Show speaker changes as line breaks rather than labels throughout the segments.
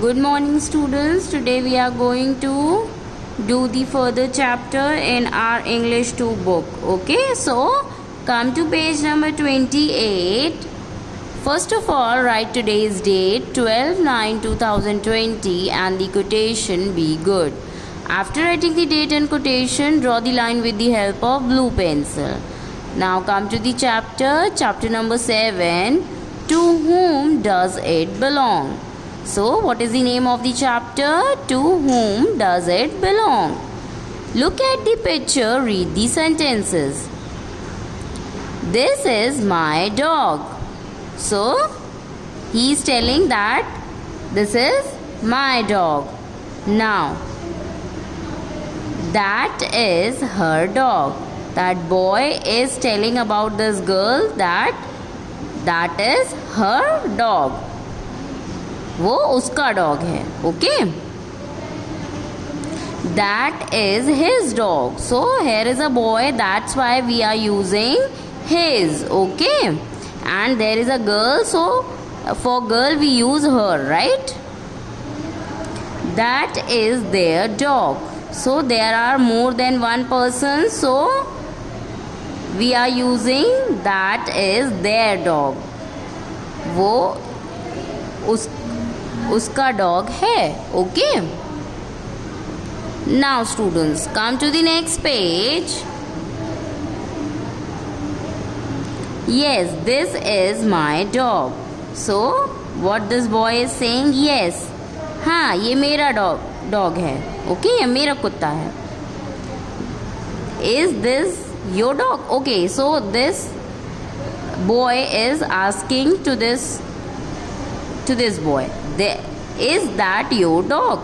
Good morning, students. Today we are going to do the further chapter in our English 2 book. Okay, so come to page number 28. First of all, write today's date 12/9/2020 and the quotation be good. After writing the date and quotation, draw the line with the help of blue pencil. Now come to the chapter number 7. To whom does it belong? So, what is the name of the chapter? To whom does it belong? Look at the picture, read the sentences. This is my dog. So, he is telling that this is my dog. Now, that is her dog. That boy is telling about this girl that is her dog. वो उसका dog है. Okay, that is his dog. So here is a boy, that's why we are using his. Okay, and there is a girl, so for girl we use her. Right, that is their dog. So there are more than one person, so we are using that is their dog. वो उसका dog है. Okay, now students come to the next page. Yes, this is my dog. So what this boy is saying, yes, हाँ ये मेरा dog है. Okay, ये मेरा कुत्ता है. Is this your dog? Okay, so this boy is asking to this boy, is that your dog?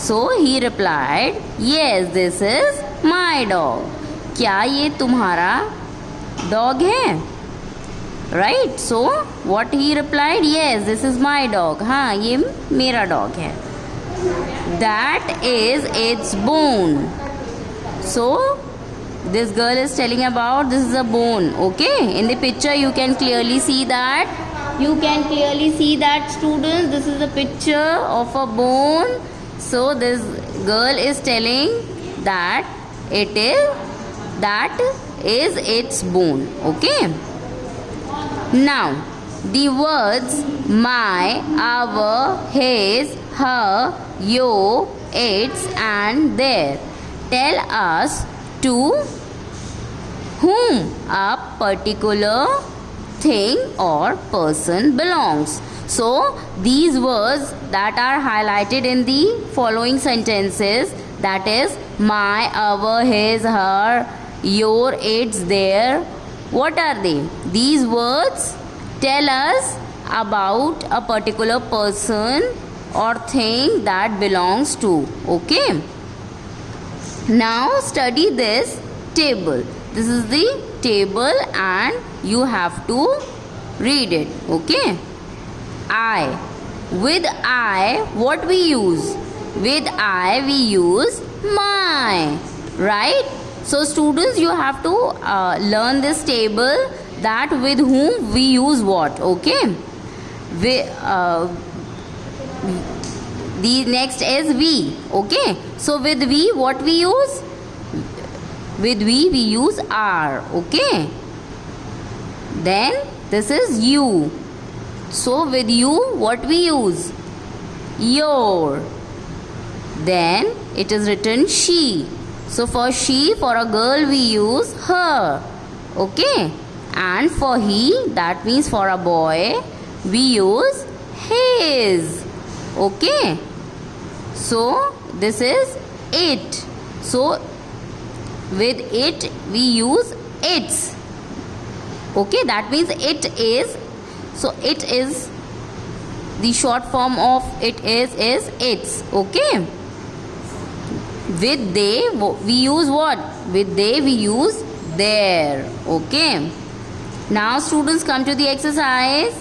So he replied, yes, this is my dog. क्या ये तुम्हारा डॉग है? Right, so what he replied, yes, this is my dog. हाँ ये मेरा dog है. That is its bone. So this girl is telling about this is a bone. Okay, in the picture you can clearly see that. Students, this is a picture of a bone. So this girl is telling that that is its bone. Okay, now the words my, our, his, her, your, its and their tell us to whom a particular thing or person belongs. So these words that are highlighted in the following sentences, that is my, our, his, her, your, its, their, what are they? These words tell us about a particular person or thing that belongs to. Okay, now study this table. This is the table and you have to read it. Okay, I. With I, what we use? With I we use my. Right, so students, you have to learn this table, that with whom we use what. Okay, the next is we. Okay, so with we, what we use? With we use are. Okay, then this is you. So with you, what we use? Your. Then it is written she. So for she, for a girl we use her. Okay, and for he, that means for a boy, we use his. Okay, so this is it. So with it we use its. Okay, that means it is. So it is, the short form of it is its. Okay, with they we use what? With they we use their. Okay, now students come to the exercise.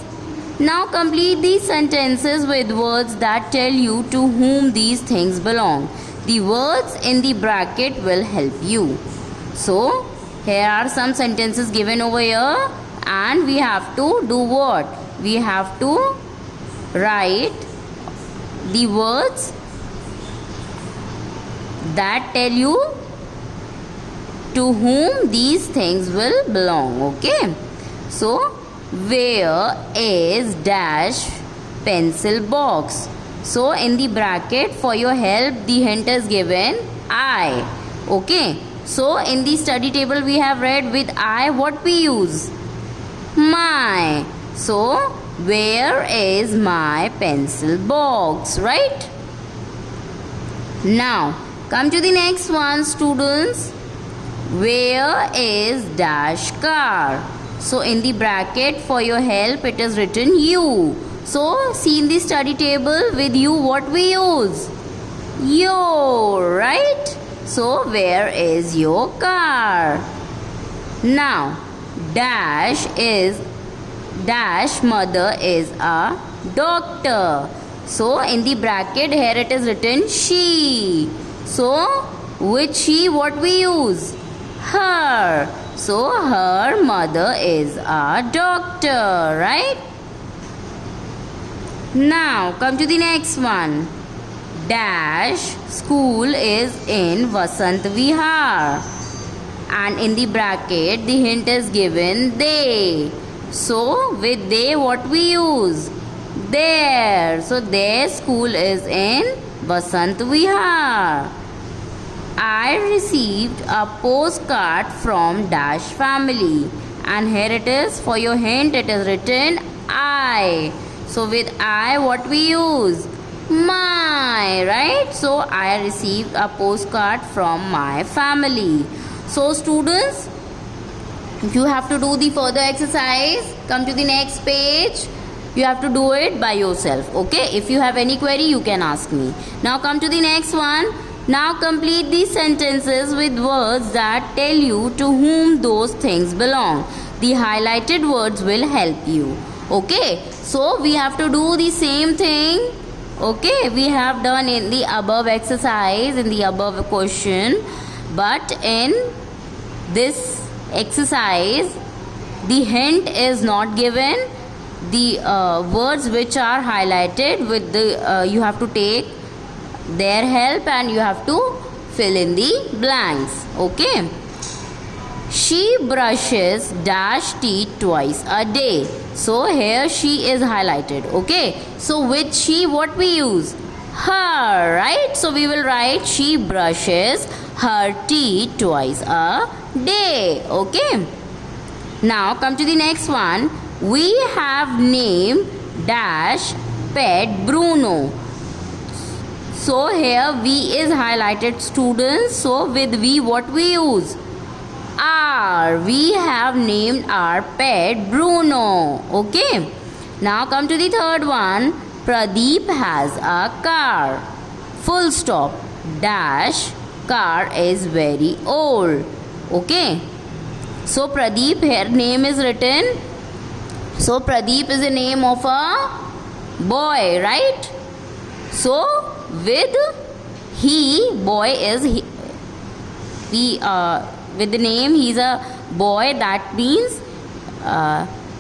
Now complete these sentences with words that tell you to whom these things belong. The words in the bracket will help you. So here are some sentences given over here and we have to do what? We have to write the words that tell you to whom these things will belong. Okay, so where is dash pencil box? So in the bracket for your help the hint is given I. Okay, so in the study table we have read with I what we use? My. So where is my pencil box, right? Now come to the next one, students. Where is dash car? So in the bracket for your help it is written you. So see in the study table with you what we use? Your, right? So where is your car? Now dash mother is a doctor. So in the bracket here it is written she. So with she what we use? Her. So her mother is a doctor, right? Now come to the next one. Dash school is in Vasant Vihar. And in the bracket the hint is given they. So with they what we use? Their. So their school is in Vasant Vihar. I received a postcard from dash family. And here it is for your hint it is written I. So with I what we use? My, right? So I received a postcard from my family. So students, you have to do the further exercise. Come to the next page. You have to do it by yourself. Okay, if you have any query you can ask me. Now come to the next one. Now complete these sentences with words that tell you to whom those things belong. The highlighted words will help you. Okay, so we have to do the same thing. Okay, we have done in the above exercise, in the above question, but in this exercise the hint is not given. The words which are highlighted with the you have to take their help and you have to fill in the blanks. Okay, she brushes dash teeth twice a day. So here she is highlighted. Okay, so with she what we use? Her, right? So we will write she brushes her teeth twice a day. Okay, now come to the next one. We have named dash pet Bruno. So here V is highlighted, students. So with V what we use? R. We have named our pet Bruno. Okay, now come to the third one. Pradeep has a car. Full stop. Dash car is very old. Okay, so Pradeep here name is written. So Pradeep is the name of a boy, right? So with he, boy is he, with the name he's a boy, that means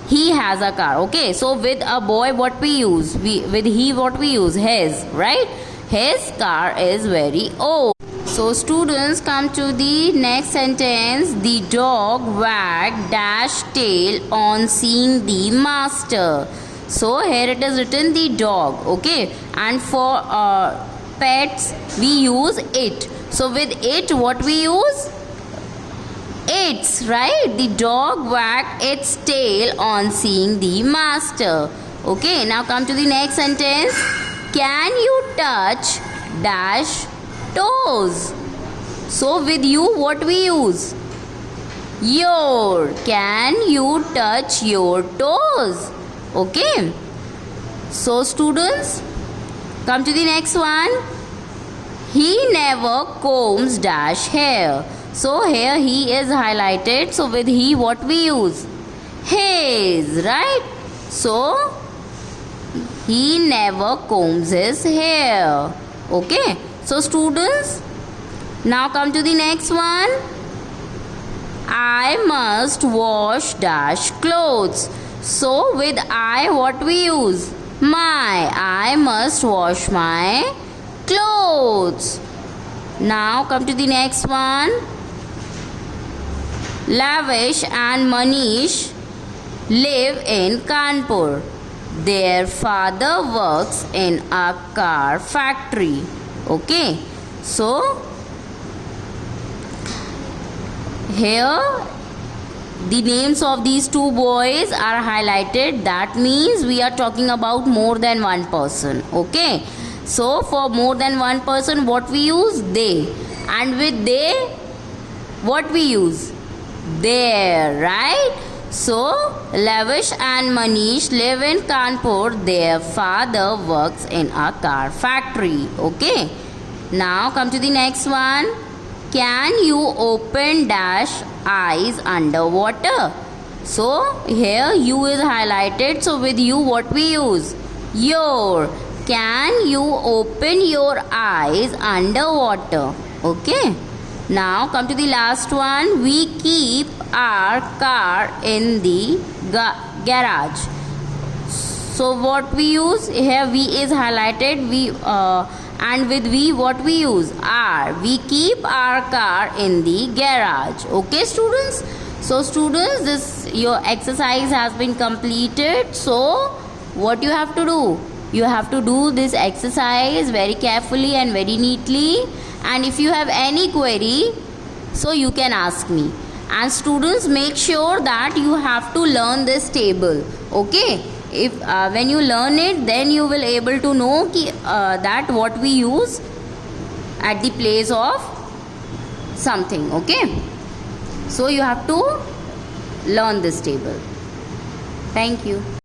he has a car. Okay, so with a boy what we use? With he what we use? His, right? His car is very old. So students, come to the next sentence. The dog wagged dash tail on seeing the master. So here it is written the dog. Okay, and for pets we use it. So with it what we use? Its, right? The dog wagged its tail on seeing the master. Okay, now come to the next sentence. Can you touch dash toes? So with you what we use? Your. Can you touch your toes? Okay, so students, come to the next one. He never combs dash hair. So here he is highlighted. So with he what we use? His, right? So he never combs his hair. Okay, so students, now come to the next one. I must wash dash clothes. So with I what we use? My, I must wash my clothes. Now come to the next one. Lavish and Manish live in Kanpur. Their father works in a car factory. Okay, so here the names of these two boys are highlighted. That means we are talking about more than one person. Okay, so for more than one person, what we use? They. And with they, what we use? Their, right? So Lavish and Manish live in Kanpur. Their father works in a car factory. Okay, now come to the next one. Can you open dash eyes underwater? So here you is highlighted. So with you, what we use? Your. Can you open your eyes underwater? Okay. Now come to the last one. We keep our car in the garage. So what we use? Here we is highlighted. We and with we, what we use? Our. We keep our car in the garage. Okay, students? So students, this your exercise has been completed. So what you have to do? You have to do this exercise very carefully and very neatly. And if you have any query, so you can ask me. And students, make sure that you have to learn this table. Okay, if when you learn it, then you will able to know that what we use at the place of something. Okay, so you have to learn this table. Thank you.